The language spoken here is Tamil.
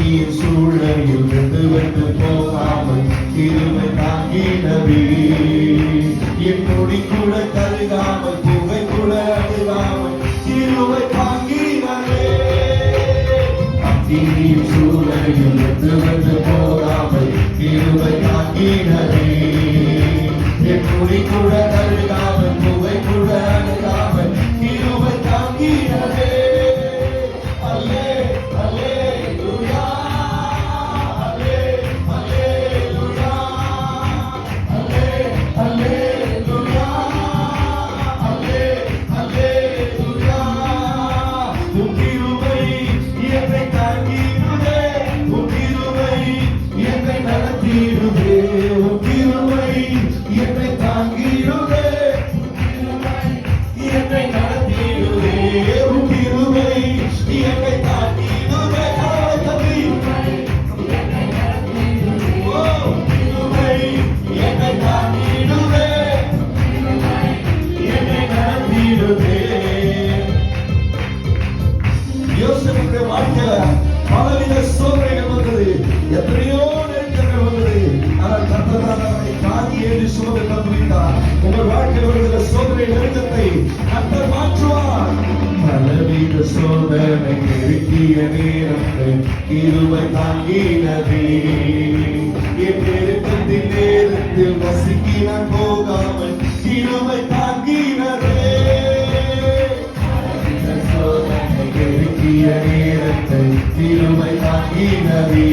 அக்னியின் சூழலில் வெந்து போகாமல் கிருபை தாங்கினவே. என் நொடி கூட கருகாமல் புகை கூட அழுகாமல் கிருபை தாங்கினவே. அக்னியின் சூழலில் வெந்து போகாமல் கிருபை தாங்கினவே. என் நொடி கூட கருகாமல் புகை கூட அழுகாமல் கிருபை தாங்கினவே. யோசேப்புடைய வாழ்க்கையில பலவித சோதனைகள் வந்தது, எத்தனையோ நெருக்கங்கள் வந்தது. ஆனால் கர்த்தர் அவரை தாங்கி ஏறி சுமந்து தந்துவிட்டார். உங்கள் வாழ்க்கையில் வருகிற சோதனை நெருக்கத்தை கர்த்தர் மாற்றுவார். பலவித சோதனை நெருக்கிய நேரத்தில் கிருபை தாங்கினதே. என் நெருக்கத்தின் நேரத்தில் நசுக்கி நான் போகாமல் கிருபை தாங்கினதே. நேரத்தை கிருபை தாங்கினதே.